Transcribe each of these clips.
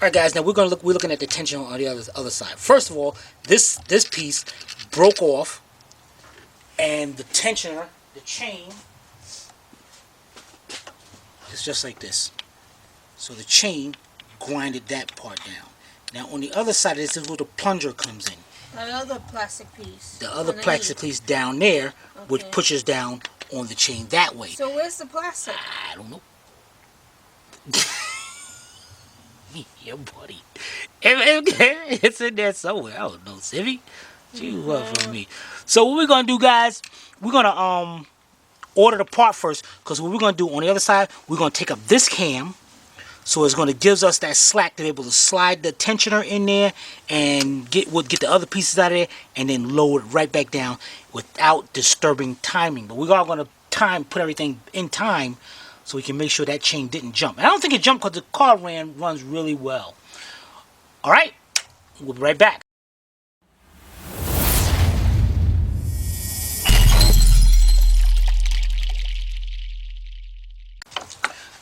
Alright guys, now we're looking at the tension on the other side. First of all, this piece broke off, and the tensioner, the chain, is just like this. So the chain grinded that part down. Now on the other side, this is where the plunger comes in. The other plastic piece. The other plastic piece down there, which pushes down on the chain that way. So where's the plastic? I don't know. Yeah, buddy. It's in there somewhere. I don't know, Sivvy. You what for me? So what we're gonna do, guys? We're gonna order the part first, because what we're gonna do on the other side, we're gonna take up this cam, so it's gonna gives us that slack to be able to slide the tensioner in there and get the other pieces out of there, and then lower it right back down without disturbing timing. But we're all gonna put everything in time, so we can make sure that chain didn't jump. And I don't think it jumped because the car runs really well. All right, we'll be right back.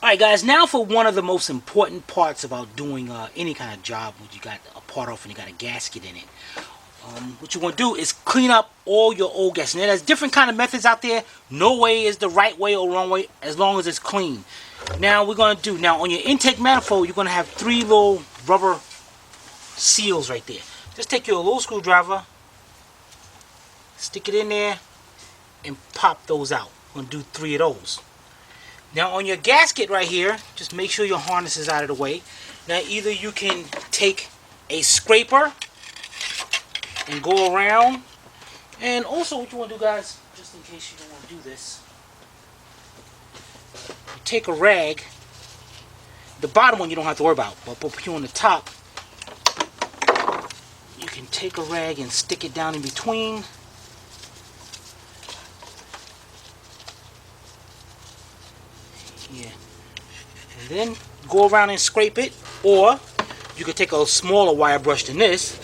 Alright guys, now for one of the most important parts about doing any kind of job when you got a part off and you got a gasket in it. What you want to do is clean up all your old gaskets. Now there's different kind of methods out there. No way is the right way or wrong way as long as it's clean. Now we're going to do, now on your intake manifold, you're going to have 3 little rubber seals right there. Just take your little screwdriver, stick it in there, and pop those out. We're going to do 3 of those. Now on your gasket right here, just make sure your harness is out of the way. Now either you can take a scraper and go around, and also what you want to do, guys, just in case you don't want to do this, you take a rag. The bottom one you don't have to worry about, but put you on the top, you can take a rag and stick it down in between. Yeah. And then go around and scrape it, or you could take a smaller wire brush than this.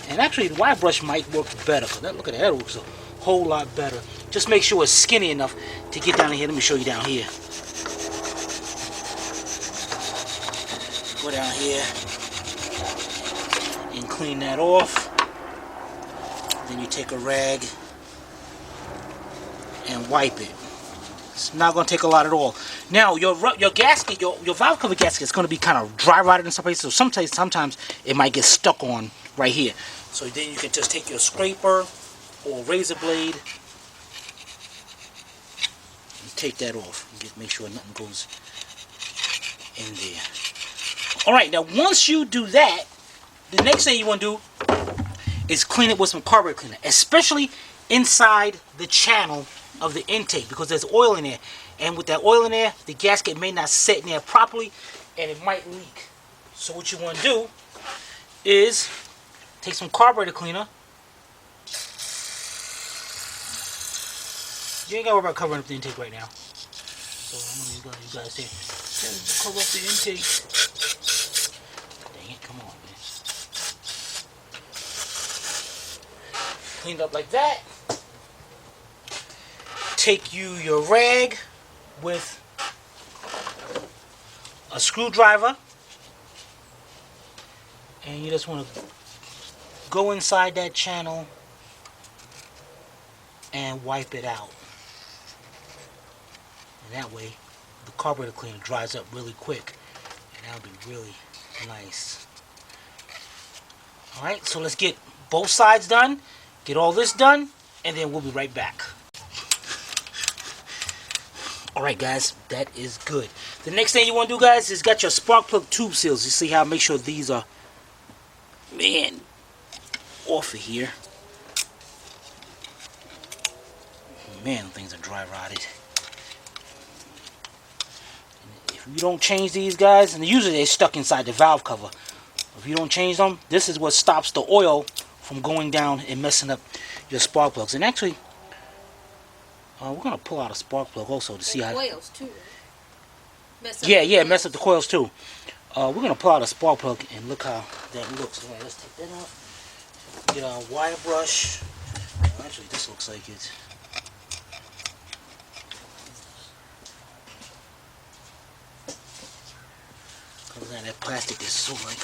And actually the wire brush might work better. Look at that, it looks a whole lot better. Just make sure it's skinny enough to get down here. Let me show you down here. Go down here and clean that off. Then you take a rag and wipe it. It's not going to take a lot at all. Now your gasket, your valve cover gasket is going to be kind of dry rotted in some places, so sometimes it might get stuck on right here. So then you can just take your scraper or razor blade and take that off and make sure nothing goes in there. Alright, now once you do that, the next thing you want to do is clean it with some carburetor cleaner, especially inside the channel of the intake, because there's oil in there, and with that oil in there, the gasket may not set in there properly and it might leak. So what you want to do is take some carburetor cleaner. You ain't got to worry about covering up the intake right now. So I'm going to you guys say, cover up the intake. Dang it, come on, man. Cleaned up like that. Take your rag with a screwdriver, and you just want to go inside that channel and wipe it out. And that way the carburetor cleaner dries up really quick, and that'll be really nice. Alright, so let's get both sides done, get all this done, and then we'll be right back. Alright guys, that is good. The next thing you want to do, guys, is got your spark plug tube seals. You see how I make sure these are, man, off of here. Man, things are dry rotted. If you don't change these, guys, and usually they're stuck inside the valve cover. If you don't change them, this is what stops the oil from going down and messing up your spark plugs. And actually, we're going to pull out a spark plug also to see how... coils too, right? Mess up the coils too. We're going to pull out a spark plug and look how that looks. Alright, let's take that out. Get our wire brush. Actually, this looks like it. Now that plastic is so like.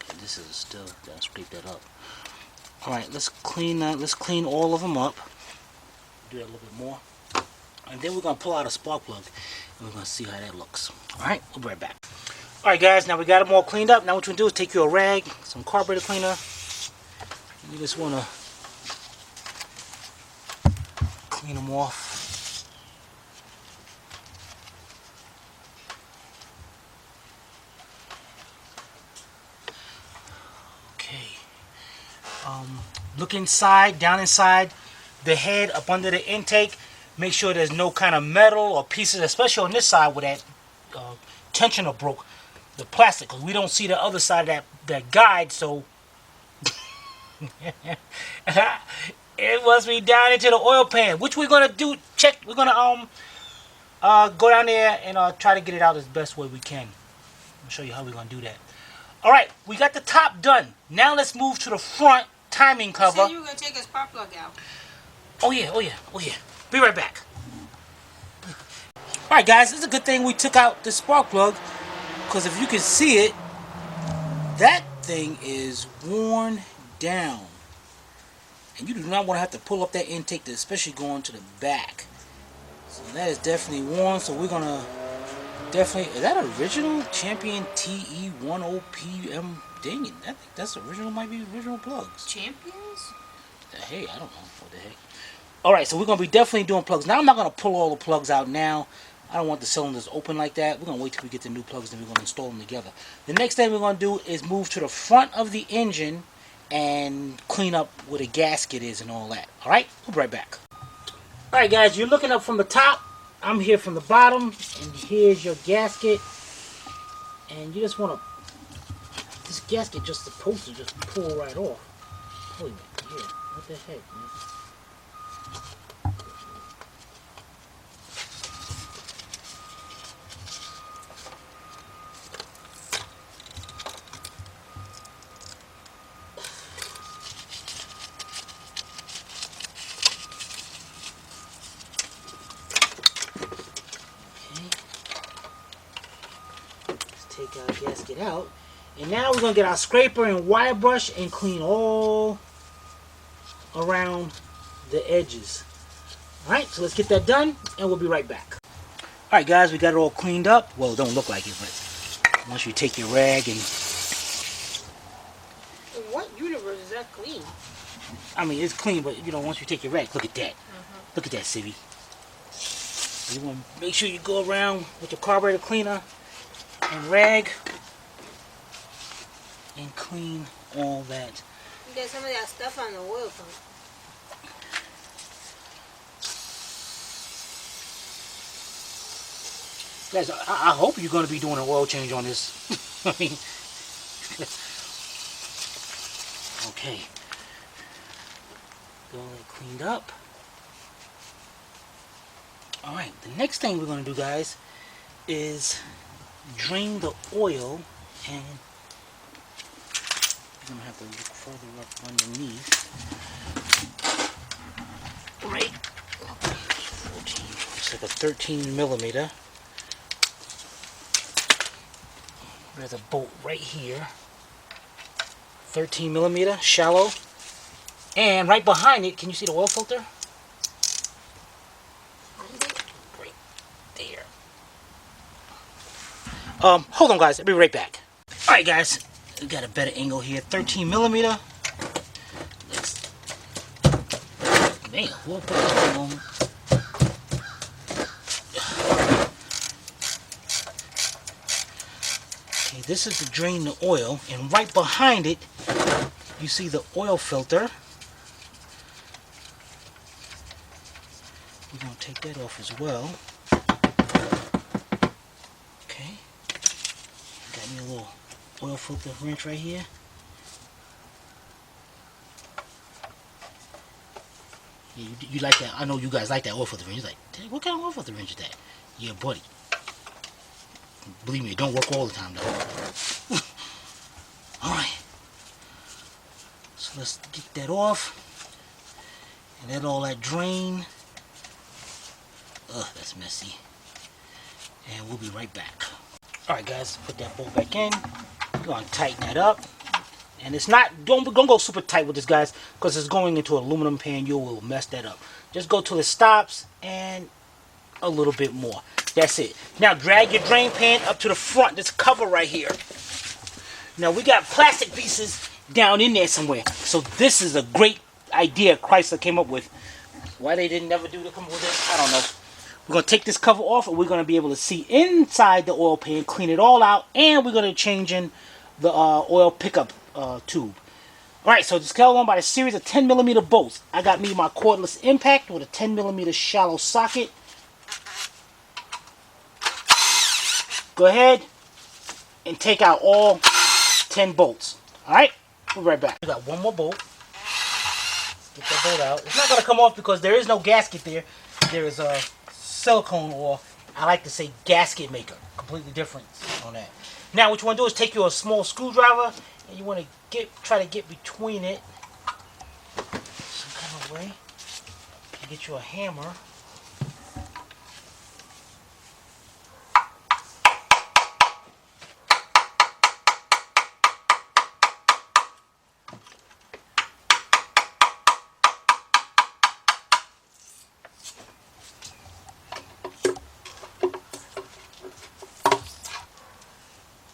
Okay, this is still. Gotta scrape that up. All right, let's clean that. Let's clean all of them up. Do that a little bit more, and then we're gonna pull out a spark plug, and we're gonna see how that looks. All right, we'll be right back. All right, guys. Now we got them all cleaned up. Now what you're gonna do is take your rag, some carburetor cleaner. You just wanna clean them off. Okay. Look inside, down inside the head, up under the intake. Make sure there's no kind of metal or pieces, especially on this side where that tensioner broke, the plastic, because we don't see the other side of that guide, so it must be down into the oil pan, which we're gonna do. Check. We're gonna go down there and try to get it out as best way we can. I'll show you how we're gonna do that. All right, we got the top done. Now let's move to the front timing cover. You said you were gonna take a spark plug out. Oh yeah. Be right back. All right, guys, it's a good thing we took out the spark plug, because if you can see it, that thing is worn down. And you do not want to have to pull up that intake, especially going to the back. So that is definitely worn. So we're gonna definitely. Is that original Champion TE10PM? Dang it! I think that's original. Might be original plugs. Champions? Hey, I don't know what the heck. All right, so we're gonna be definitely doing plugs. Now I'm not gonna pull all the plugs out now. I don't want the cylinders open like that. We're gonna wait till we get the new plugs, then we're gonna install them together. The next thing we're gonna do is move to the front of the engine and clean up where the gasket is and all that. All right, we'll be right back. All right, guys, you're looking up from the top. I'm here from the bottom, and here's your gasket. And you just want to. This gasket just supposed to just pull right off. Wait a minute, yeah. What the heck, man? Take our gasket out, and now we're gonna get our scraper and wire brush and clean all around the edges. All right, so let's get that done, and we'll be right back. All right, guys, we got it all cleaned up. Well, it don't look like it, but once you take your rag and In what universe is that clean? I mean, it's clean, but you know, once you take your rag, look at that. Look at that, Sivvy. You want to make sure you go around with your carburetor cleaner and rag and clean all that. You got some of that stuff on the oil pump. Guys, I hope you're going to be doing an oil change on this. I mean, okay. Got all that cleaned up. Alright, the next thing we're going to do, guys, is drain the oil, and you're going to have to look further up underneath. Right. 14. It's like a 13 millimeter. There's a bolt right here. 13 millimeter, shallow. And right behind it, can you see the oil filter? Right there. Hold on, guys. I'll be right back. Alright, guys. We got a better angle here. 13 millimeter. Let's... Man, we'll put that on. Okay, this is to drain the oil, and right behind it, you see the oil filter. We're going to take that off as well. Okay. Got me a little oil filter wrench right here. Yeah, you like that? I know you guys like that oil filter wrench. You're like, what kind of oil filter wrench is that? Yeah, buddy. Believe me, it don't work all the time though. Alright. So let's get that off. And let all that drain. Ugh, that's messy. And we'll be right back. Alright guys, put that bolt back in. We're going to tighten that up. And it's not, don't go super tight with this, guys, because it's going into an aluminum pan. You will mess that up. Just go till it stops and a little bit more. That's it. Now drag your drain pan up to the front. This cover right here. Now we got plastic pieces down in there somewhere. So this is a great idea Chrysler came up with. Why they didn't never do to come up with this, I don't know. We're going to take this cover off and we're going to be able to see inside the oil pan, clean it all out, and we're going to change in the oil pickup tube. Alright, so just held on by a series of 10mm bolts. I got me my cordless impact with a 10mm shallow socket. Go ahead and take out all 10 bolts. Alright, we'll be right back. We got one more bolt. Get that bolt out. It's not going to come off because there is no gasket there. There is a silicone, or I like to say gasket maker. Completely different on that. Now what you want to do is take your small screwdriver and you want to try to get between it some kind of way. You get you a hammer.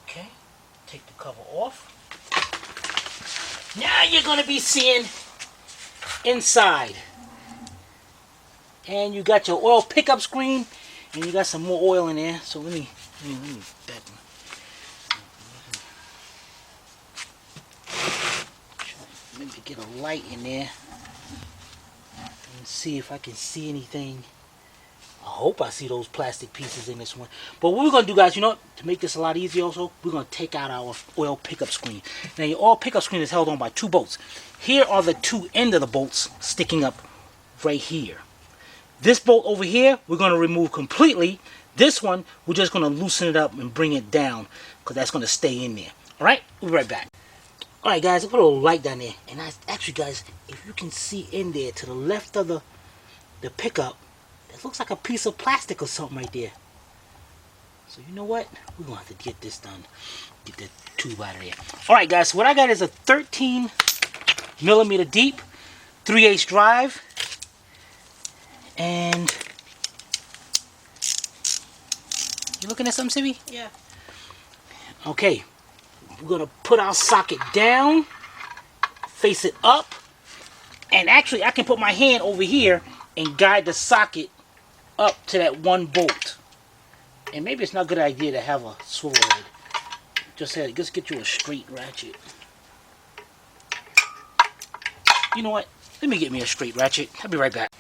Okay, take the cover off. Now you're going to be seeing inside. And you got your oil pickup screen, and you got some more oil in there. So let me get a light in there and see if I can see anything. I hope I see those plastic pieces in this one. But what we're going to do, guys, you know what? To make this a lot easier also, we're going to take out our oil pickup screen. Now, your oil pickup screen is held on by 2 bolts. Here are the 2 ends of the bolts sticking up right here. This bolt over here, we're going to remove completely. This one, we're just going to loosen it up and bring it down because that's going to stay in there. All right? We'll be right back. All right, guys, I put a little light down there. And actually, guys, if you can see in there to the left of the pickup, it looks like a piece of plastic or something right there. So you know what? We're going to have to get this done. Get that tube out of there. Alright guys, so what I got is a 13mm deep 3/8 drive. And you looking at something, Sibby? Yeah. Okay. We're going to put our socket down. Face it up. And actually, I can put my hand over here and guide the socket up to that one bolt. And maybe it's not a good idea to have a swivel head. Just get you a straight ratchet. You know what? Let me get me a straight ratchet. I'll be right back.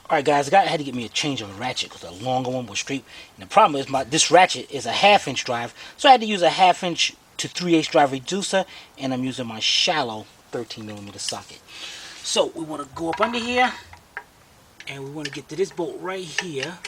Alright guys, I had to get me a change of a ratchet because the longer one was straight. And the problem is this ratchet is a 1/2" drive. So I had to use a 1/2" to 3/8 drive reducer. And I'm using my shallow 13mm socket. So we want to go up under here. And we want to get to this bolt right here.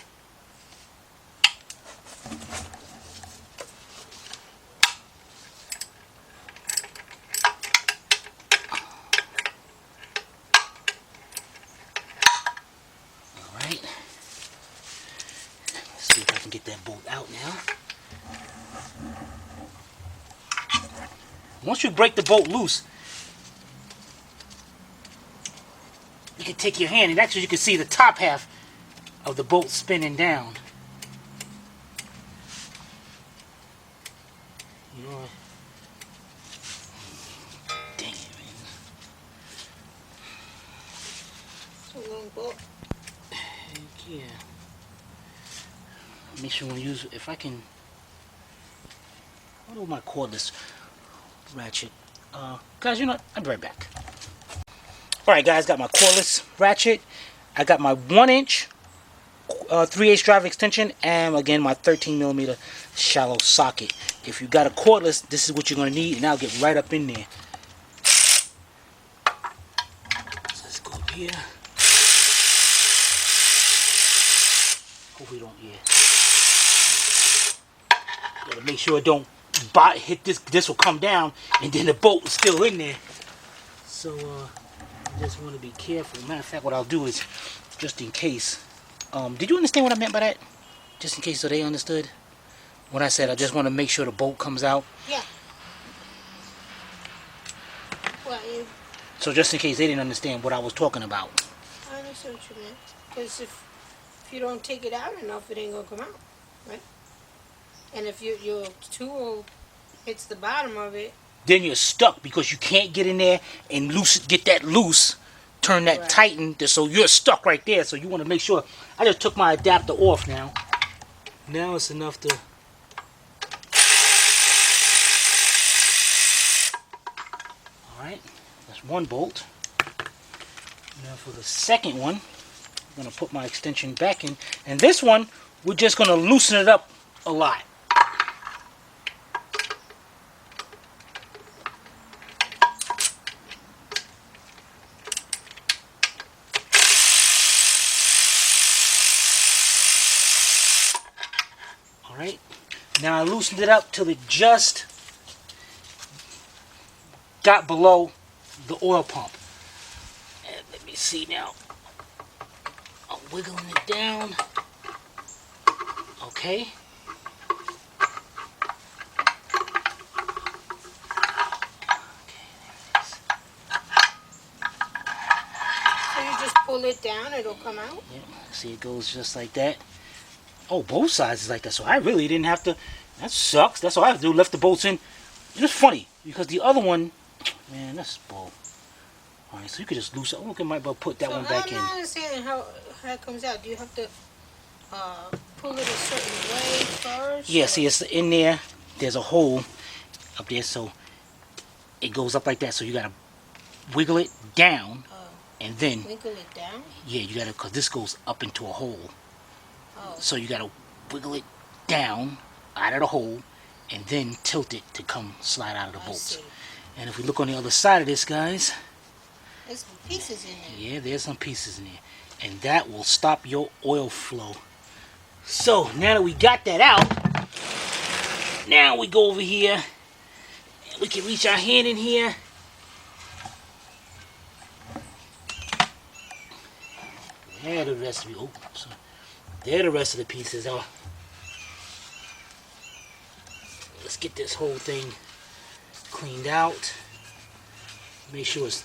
Alright. Let's see if I can get that bolt out now. Once you break the bolt loose, you can take your hand and actually you can see the top half of the bolt spinning down. You know, dang it, man. It's a long bolt. Heck yeah. Make sure when I use, if I can, what do my cordless ratchet? Guys, you know what? I'll be right back. Alright guys, got my cordless ratchet. I got my 1" 3/8 drive extension, and again my 13mm shallow socket. If you got a cordless, this is what you're going to need, and I'll get right up in there. So let's go up here. Hope we don't, gotta make sure it don't hit this will come down, and then the bolt is still in there. So just want to be careful. Matter of fact, what I'll do is, just in case. Did you understand what I meant by that? Just in case, so they understood when I said I just want to make sure the bolt comes out. Yeah. Well, So just in case they didn't understand what I was talking about. I understand what you meant. Because if you don't take it out enough, it ain't gonna come out, right? And if your tool hits the bottom of it, Then you're stuck because you can't get in there and get that loose, turn that right. tighten, so you're stuck right there. So you want to make sure. I just took my adapter off now. Now it's enough to. All right, that's one bolt. Now for the second one, I'm gonna put my extension back in, and this one we're just gonna loosen it up a lot. Alright, now I loosened it up till it just got below the oil pump. And let me see now. I'm wiggling it down. Okay. So you just pull it down, it'll come out? Yeah, see it goes just like that. Oh, both sides is like that, so I really didn't have to. That sucks. That's all I have to do, lift the bolts in. And it's funny, because the other one, man, that's bull. Alright, so you could just loosen. I might well put that one back in. I'm not understanding how it comes out. Do you have to pull it a certain way first? Yeah, or? see, it's in there. There's a hole up there, so it goes up like that. So you gotta wiggle it down, and then Wiggle it down? yeah, you gotta, cause this goes up into a hole. Oh. So you gotta wiggle it down out of the hole, and then tilt it to come slide out of the bolts. See. And if we look on the other side of this, guys, There's some pieces in there. yeah, there's some pieces in there, and that will stop your oil flow. So now that we got that out, now we go over here. We can reach our hand in here. There the rest of there the rest of the pieces are. Let's get this whole thing cleaned out. Make sure it's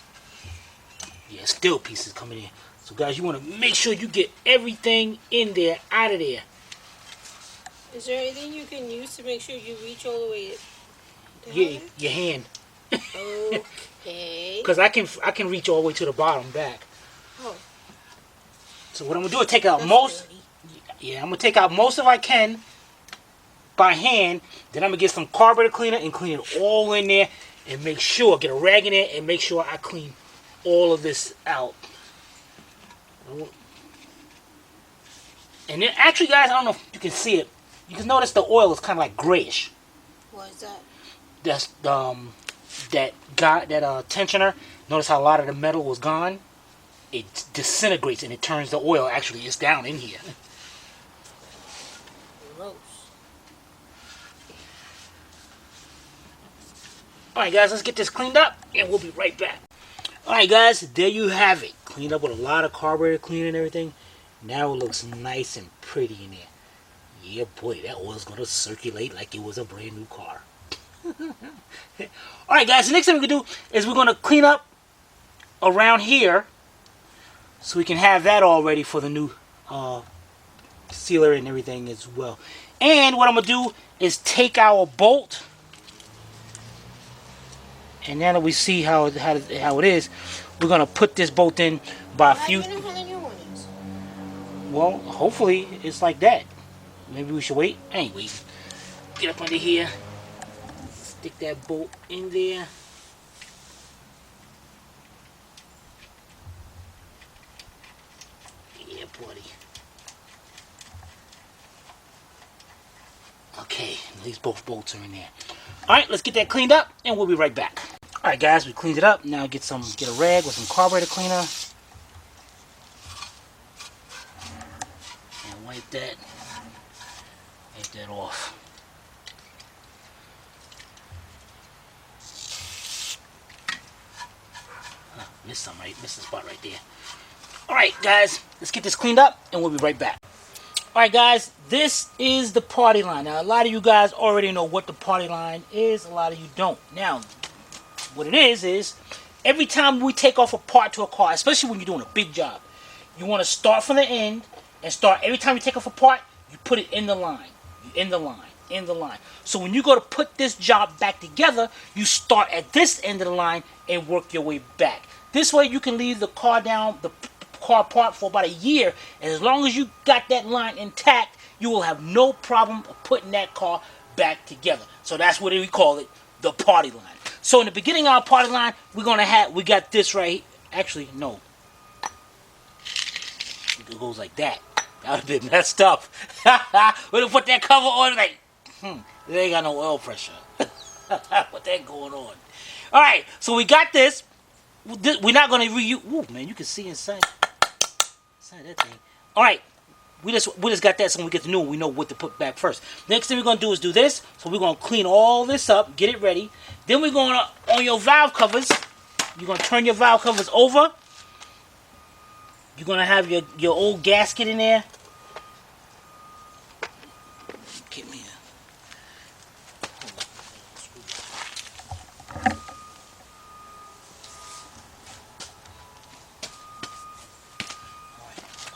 still pieces coming in. So guys, you want to make sure you get everything in there, out of there. Is there anything you can use to make sure you reach all the way down? Yeah, your hand. Okay. Because I can reach all the way to the bottom back. Oh. So what I'm gonna do is take out That's most. dirty. Yeah, I'm gonna take out most of I can by hand. Then I'm gonna get some carburetor cleaner and clean it all in there, and make sure, get a rag in there and make sure I clean all of this out. And then actually, guys, I don't know if you can see it. You can notice the oil is kind of like grayish. What is that? That's that tensioner. Notice how a lot of the metal was gone. It disintegrates and it turns the oil. Actually, it's down in here. Gross. Alright guys, let's get this cleaned up and we'll be right back. Alright guys, there you have it. Cleaned up with a lot of carburetor cleaner and everything. Now it looks nice and pretty in there. Yeah boy, that oil's going to circulate like it was a brand new car. Alright guys, the next thing we're going to do is we're going to clean up around here so we can have that all ready for the new sealer and everything as well. And what I'm going to do is take our bolt. And now that we see how it is, we're gonna put this bolt in by a few. How do you know how the new one is? Well, hopefully it's like that. Maybe we should wait. I ain't waiting. Get up under here. Stick that bolt in there. Yeah, buddy. Okay, at least both bolts are in there. Alright, let's get that cleaned up and we'll be right back. Alright guys, we cleaned it up. Now get a rag with some carburetor cleaner. And wipe that off. Missed some, right? Missed the spot right there. Alright, guys, let's get this cleaned up and we'll be right back. Alright, guys, this is the party line. Now, a lot of you guys already know what the party line is, a lot of you don't. Now, what it is every time we take off a part to a car, especially when you're doing a big job, you want to start from the end and start. Every time you take off a part, you put it in the line. In the line. In the line. So when you go to put this job back together, you start at this end of the line and work your way back. This way you can leave the car down, the car part for about a year, and as long as you got that line intact, you will have no problem of putting that car back together. So that's what we call it, the party line. So in the beginning of our party line, we got this right here. Actually, no. It goes like that. That would have been messed up. We're gonna put that cover on like, they ain't got no oil pressure. What that going on? Alright, so we got this. We're not gonna reuse. Ooh, man, you can see inside that thing. Alright, we just got that, so when we get the new one, we know what to put back first. Next thing we're gonna do is do this. So we're gonna clean all this up, get it ready. Then we're gonna, on your valve covers, you're gonna turn your valve covers over. You're gonna have your old gasket in there. Get me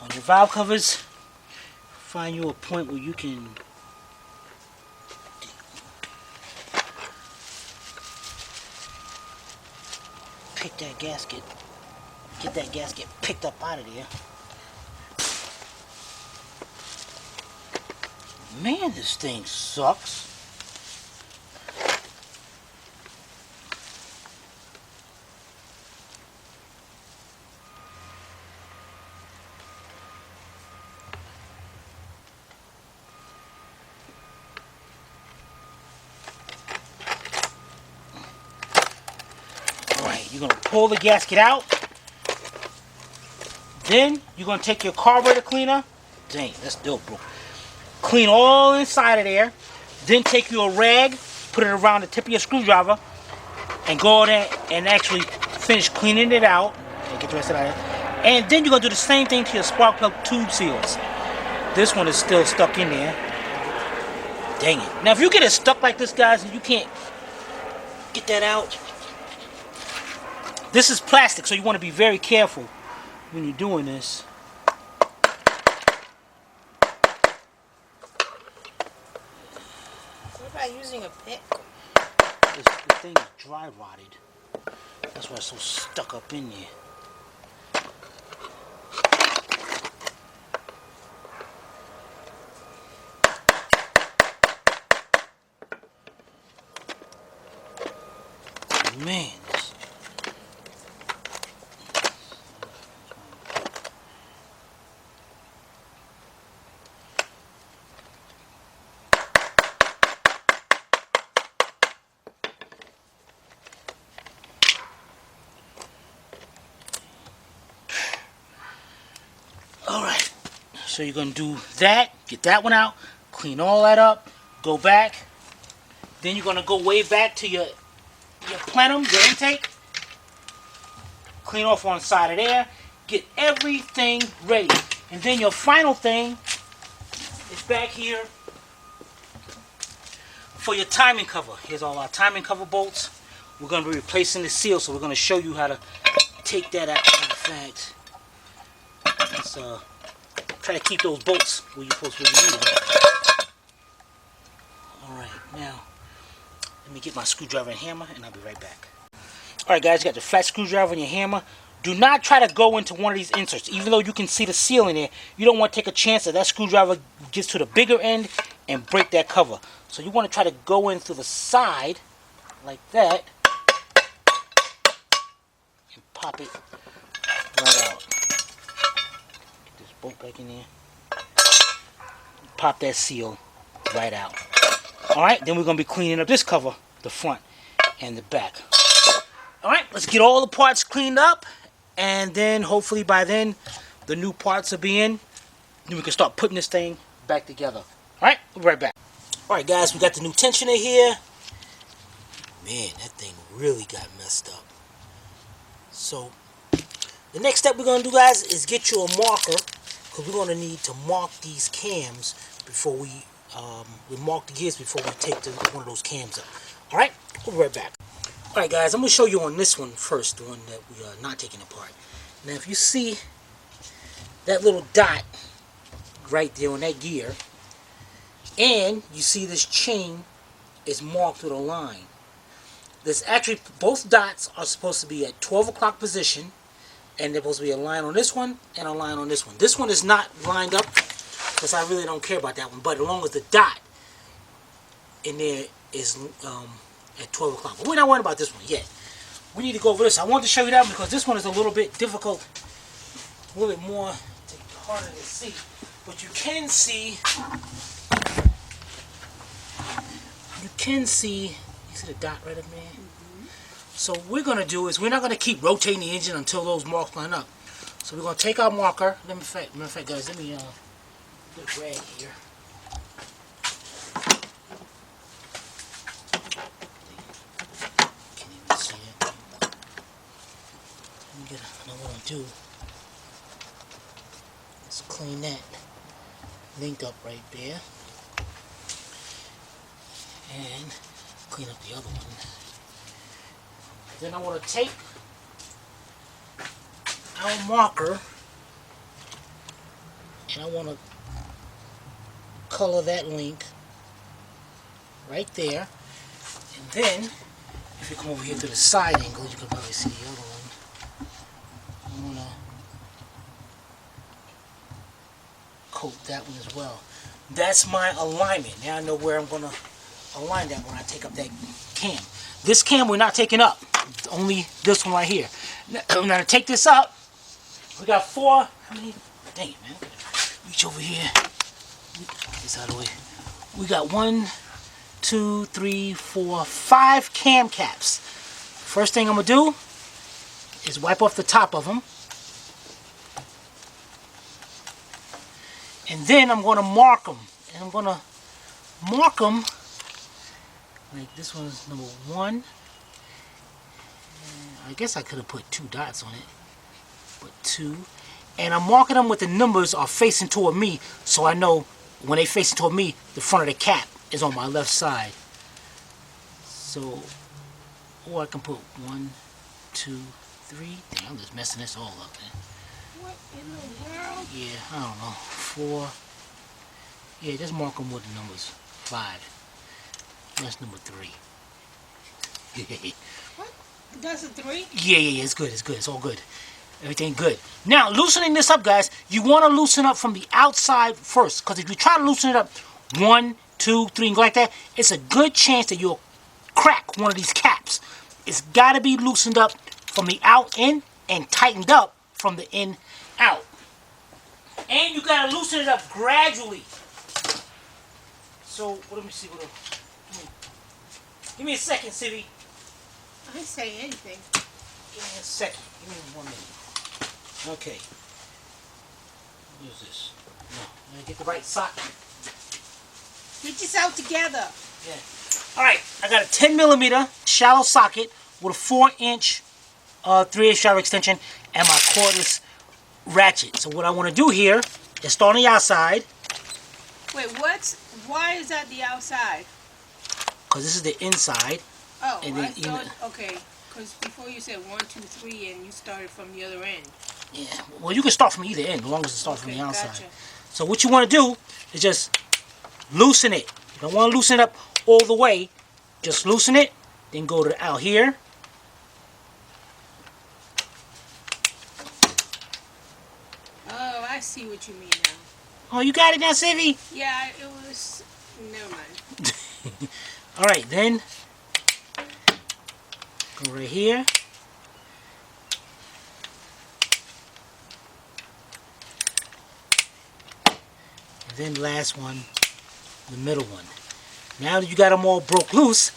on your valve covers, find you a point where you can pick that gasket, get that gasket picked up out of there. Man, this thing sucks. Alright, you're going to pull the gasket out. Then you're going to take your carburetor cleaner. Dang, that's dope, bro. Clean all inside of there. Then take your rag, put it around the tip of your screwdriver, and go in there and actually finish cleaning it out. Okay, get the rest of that out. And then you're going to do the same thing to your spark plug tube seals. This one is still stuck in there. Dang it. Now if you get it stuck like this, guys, and you can't get that out, this is plastic, so you want to be very careful when you're doing this. What about using a pick? This thing is dry rotted. That's why it's so stuck up in there. Man, alright, so you're going to do that, get that one out, clean all that up, go back, then you're going to go way back to your plenum, your intake, clean off one side of there, get everything ready, and then your final thing is back here for your timing cover. Here's all our timing cover bolts. We're going to be replacing the seal, so we're going to show you how to take that out. In fact, let's try to keep those bolts where you're supposed to need them. Alright, now let me get my screwdriver and hammer, and I'll be right back. Alright guys, you got the flat screwdriver and your hammer. Do not try to go into one of these inserts. Even though you can see the seal in there, you don't want to take a chance that screwdriver gets to the bigger end and break that cover. So you want to try to go in through the side, like that, and pop it right out. Get this bolt back in there. Pop that seal right out. Alright, then we're going to be cleaning up this cover, the front and the back. Alright, let's get all the parts cleaned up, and then hopefully by then the new parts will be in. Then we can start putting this thing back together. Alright, we'll be right back. Alright guys, we got the new tensioner here. Man, that thing really got messed up. So The next step we're going to do, guys, is get you a marker, because we're going to need to mark these cams before we mark the gears before we take one of those cams up. All right, we'll be right back. All right, guys, I'm going to show you on this one first, the one that we are not taking apart. Now, if you see that little dot right there on that gear, and you see this chain is marked with a line. There's actually, both dots are supposed to be at 12 o'clock position, and there's supposed to be a line on this one and a line on this one. This one is not lined up because I really don't care about that one, but as long as the dot in there is at 12 o'clock. But we're not worried about this one yet. We need to go over this. I wanted to show you that one because this one is a little bit difficult, a little bit more harder to see. But you can see, you see the dot right up there? So what we're going to do is we're not going to keep rotating the engine until those marks line up. So we're going to take our marker. Matter of fact, guys, let me get a rag here. Can't even see it. Let me get what I want to do. Let's clean that link up right there. And clean up the other one. Then I want to take our marker and I want to color that link right there. And then, if you come over here to the side angle, you can probably see the other one. I want to coat that one as well. That's my alignment. Now I know where I'm going to align that when I take up that cam. This cam we're not taking up. Only this one right here. Now to take this up, we got 4. How many? Dang it, man. Reach over here. Get this out of the way. We got 1, 2, 3, 4, 5 cam caps. First thing I'm going to do is wipe off the top of them. And then I'm going to mark them. And I'm going to mark them like this one's number 1. I guess I could have put 2 dots on it. But 2. And I'm marking them with the numbers are facing toward me, so I know when they facing toward me, the front of the cap is on my left side. So, or I can put 1, 2, 3. Damn, I'm just messing this all up, man. What in the world? Yeah, I don't know. 4. Yeah, just mark them with the numbers. 5. That's number 3. What? That's a 3? Yeah, it's good, it's all good. Everything good. Now, loosening this up, guys, you want to loosen up from the outside first, because if you try to loosen it up 1, 2, 3, and go like that, it's a good chance that you'll crack one of these caps. It's got to be loosened up from the out in and tightened up from the in out. And you got to loosen it up gradually. So, let me see. Give me a second, Sibby. I didn't say anything. Give me a second. Give me 1 minute. Okay. What is this? No. I'm going to get the right socket. Get yourself together. Yeah. Alright. I got a 10 millimeter shallow socket with a 4-inch 3/8 driver extension and my cordless ratchet. So what I want to do here is start on the outside. Wait, why is that the outside? Because this is the inside. Oh, and I then, thought, okay. Because before you said 1, 2, 3 and you started from the other end. Yeah, well, you can start from either end as long as it starts from the outside. Gotcha. So what you want to do is just loosen it. You don't want to loosen it up all the way. Just loosen it, then go to out here. Oh, I see what you mean now. Oh, you got it now, Sivvy? Yeah, it was... Never mind. All right, then go right here. And then last one, the middle one. Now that you got them all broke loose,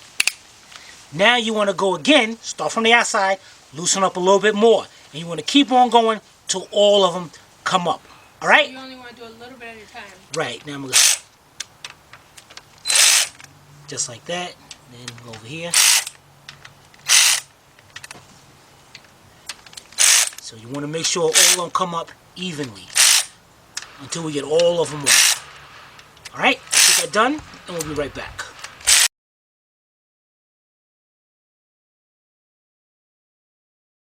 now you want to go again, start from the outside, loosen up a little bit more. And you want to keep on going till all of them come up. All right? You only want to do a little bit at a time. Right, now I'm going to just like that. Then go over here. So you want to make sure all of them come up evenly until we get all of them off. Alright, let's get that done and we'll be right back.